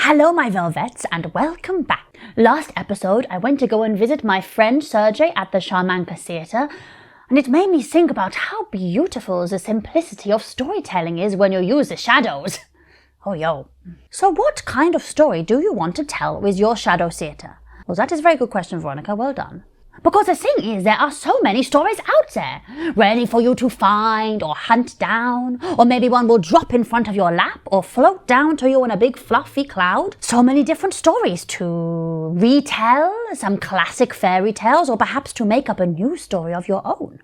Hello my velvets and welcome back. Last episode I went to go and visit my friend Sergey at the Sharmanka Theatre, and it made me think about how beautiful the simplicity of storytelling is when you use the shadows. Oh yo. So what kind of story do you want to tell with your shadow theatre? Well, that is a very good question, Veronica, well done. Because the thing is, there are so many stories out there, ready for you to find or hunt down, or maybe one will drop in front of your lap or float down to you in a big fluffy cloud. So many different stories to retell, some classic fairy tales, or perhaps to make up a new story of your own.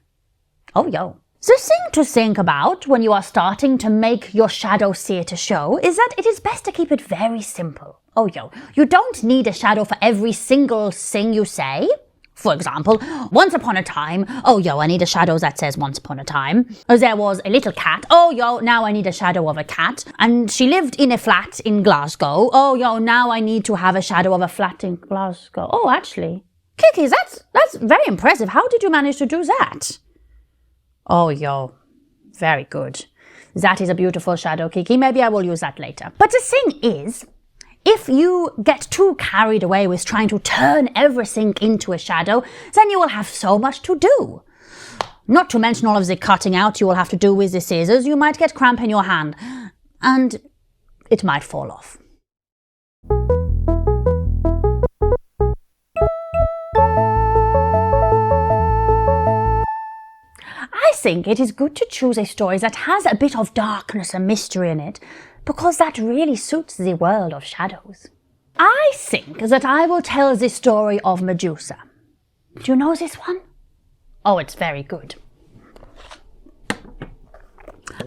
Oh yo. The thing to think about when you are starting to make your shadow theatre show is that it is best to keep it very simple. Oh yo, you don't need a shadow for every single thing you say. For example, once upon a time, oh yo, I need a shadow that says once upon a time. There was a little cat, oh yo, now I need a shadow of a cat. And she lived in a flat in Glasgow, oh yo, now I need to have a shadow of a flat in Glasgow. Oh, actually, Kiki, that's very impressive. How did you manage to do that? Oh yo, very good. That is a beautiful shadow, Kiki. Maybe I will use that later. But the thing is, if you get too carried away with trying to turn everything into a shadow, then you will have so much to do. Not to mention all of the cutting out you will have to do with the scissors. You might get cramp in your hand, and it might fall off. I think it is good to choose a story that has a bit of darkness and mystery in it, because that really suits the world of shadows. I think that I will tell the story of Medusa. Do you know this one? Oh, it's very good.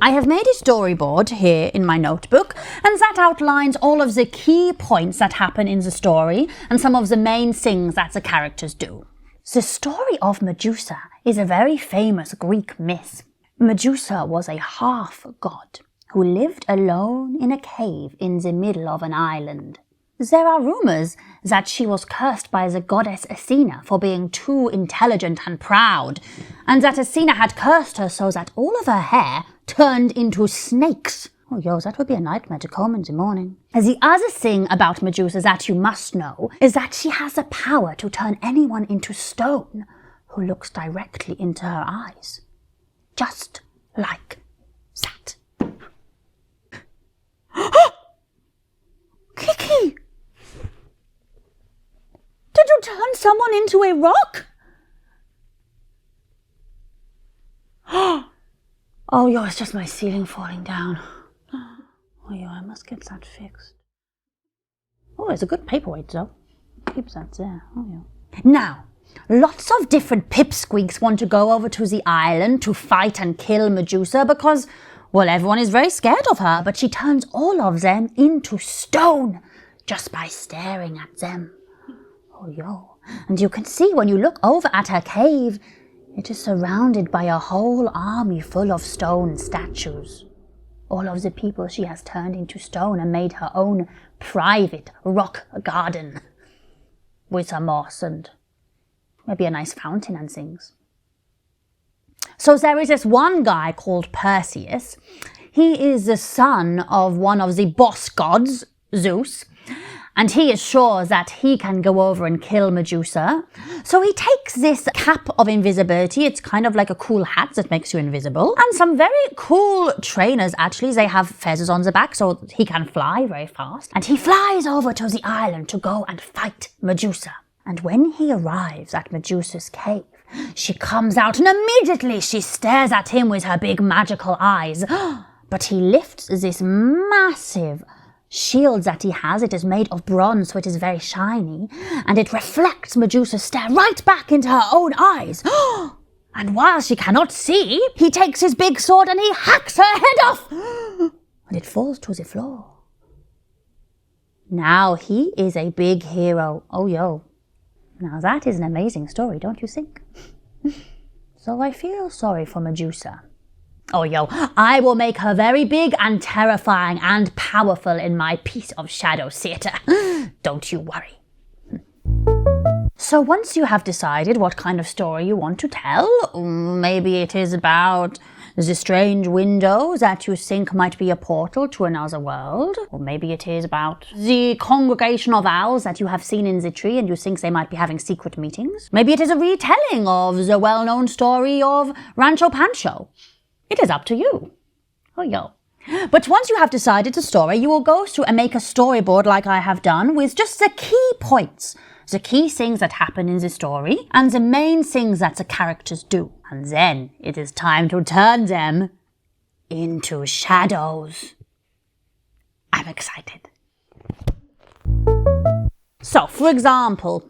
I have made a storyboard here in my notebook, and that outlines all of the key points that happen in the story and some of the main things that the characters do. The story of Medusa is a very famous Greek myth. Medusa was a half-god who lived alone in a cave in the middle of an island. There are rumors that she was cursed by the goddess Athena for being too intelligent and proud, and that Athena had cursed her so that all of her hair turned into snakes. Oh yo, that would be a nightmare to comb in the morning. The other thing about Medusa that you must know is that she has the power to turn anyone into stone who looks directly into her eyes. Just like that. Kiki! Did you turn someone into a rock? Oh, yo, it's just my ceiling falling down. Oh, yo, I must get that fixed. Oh, it's a good paperweight, though. Keeps that there. Oh, yo. Now, lots of different pipsqueaks want to go over to the island to fight and kill Medusa because, well, everyone is very scared of her, but she turns all of them into stone just by staring at them. Oh, yo. And you can see when you look over at her cave, it is surrounded by a whole army full of stone statues. All of the people she has turned into stone and made her own private rock garden with some moss and maybe a nice fountain and things. So there is this one guy called Perseus. He is the son of one of the boss gods, Zeus, and he is sure that he can go over and kill Medusa. So he takes this cap of invisibility. It's kind of like a cool hat that makes you invisible. And some very cool trainers, actually, they have feathers on the back so he can fly very fast. And he flies over to the island to go and fight Medusa. And when he arrives at Medusa's cave, she comes out and immediately she stares at him with her big magical eyes. But he lifts this massive shield that he has. It is made of bronze, so it is very shiny, and it reflects Medusa's stare right back into her own eyes. And while she cannot see, he takes his big sword and he hacks her head off, and it falls to the floor. Now he is a big hero. Oh yo. Now that is an amazing story, don't you think? So I feel sorry for Medusa. Oh yo, I will make her very big and terrifying and powerful in my piece of shadow theatre. Don't you worry. So once you have decided what kind of story you want to tell, maybe it is about the strange window that you think might be a portal to another world. Or maybe it is about the congregation of owls that you have seen in the tree and you think they might be having secret meetings. Maybe it is a retelling of the well-known story of Rancho Pancho. It is up to you. Oh, yo. But once you have decided the story, you will go through and make a storyboard like I have done with just the key points, the key things that happen in the story, and the main things that the characters do. And then it is time to turn them into shadows. I'm excited. So, for example,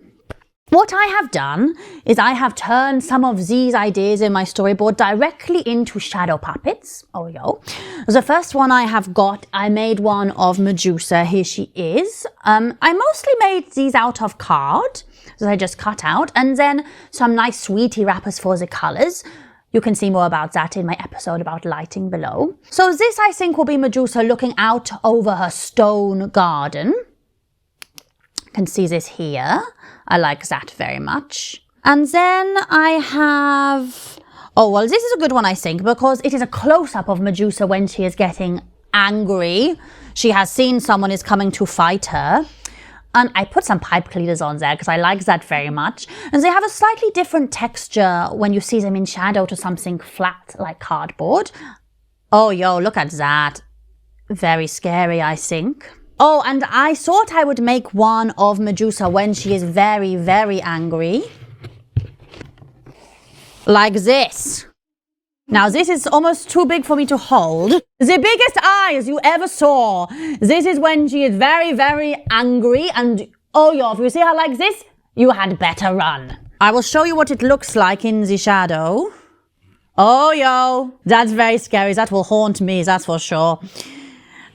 what I have done is I have turned some of these ideas in my storyboard directly into shadow puppets. Oh, yo. The first one I have got, I made one of Medusa. Here she is. I mostly made these out of card that I just cut out, and then some nice sweetie wrappers for the colors. You can see more about that in my episode about lighting below. So this, I think, will be Medusa looking out over her stone garden. You can see this here. I like that very much. And then I have... Oh, well, this is a good one, I think, because it is a close-up of Medusa when she is getting angry. She has seen someone is coming to fight her. And I put some pipe cleaners on there because I like that very much. And they have a slightly different texture when you see them in shadow to something flat like cardboard. Oh, yo, look at that. Very scary, I think. Oh, and I thought I would make one of Medusa when she is very, very angry. Like this. Now, this is almost too big for me to hold. The biggest eyes you ever saw. This is when she is very, very angry. And, oh, yo, if you see her like this, you had better run. I will show you what it looks like in the shadow. Oh, yo, that's very scary. That will haunt me, that's for sure.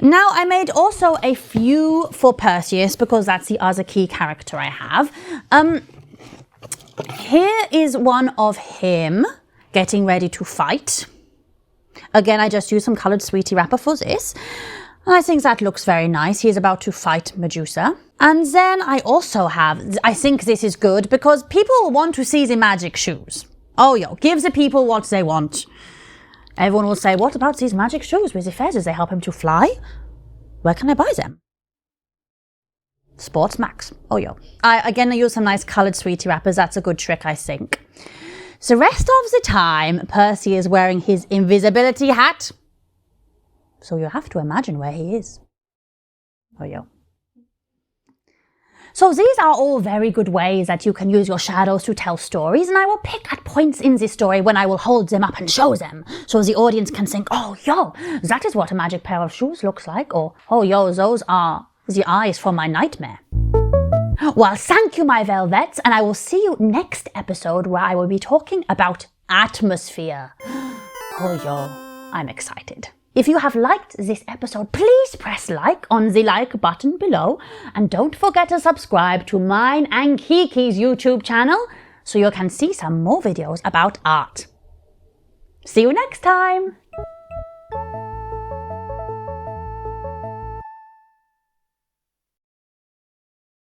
Now, I made also a few for Perseus because that's the other key character I have. Here is one of him getting ready to fight. Again, I just used some colored sweetie wrapper for this. I think that looks very nice. He is about to fight Medusa. And then I also have, I think this is good because people want to see the magic shoes. Oh, yo, give the people what they want. Everyone will say, what about these magic shoes with the feathers? They help him to fly? Where can I buy them? Sports Max. Oh, yo. I use some nice colored sweetie wrappers. That's a good trick, I think. The rest of the time, Percy is wearing his invisibility hat. So you have to imagine where he is. Oh, yo. So these are all very good ways that you can use your shadows to tell stories, and I will pick at points in this story when I will hold them up and show them, so the audience can think, oh, yo, that is what a magic pair of shoes looks like, or, oh, yo, those are the eyes from my nightmare. Well, thank you, my velvets, and I will see you next episode where I will be talking about atmosphere. Oh, yo, I'm excited. If you have liked this episode, please press like on the like button below, and don't forget to subscribe to mine and Kiki's YouTube channel so you can see some more videos about art. See you next time!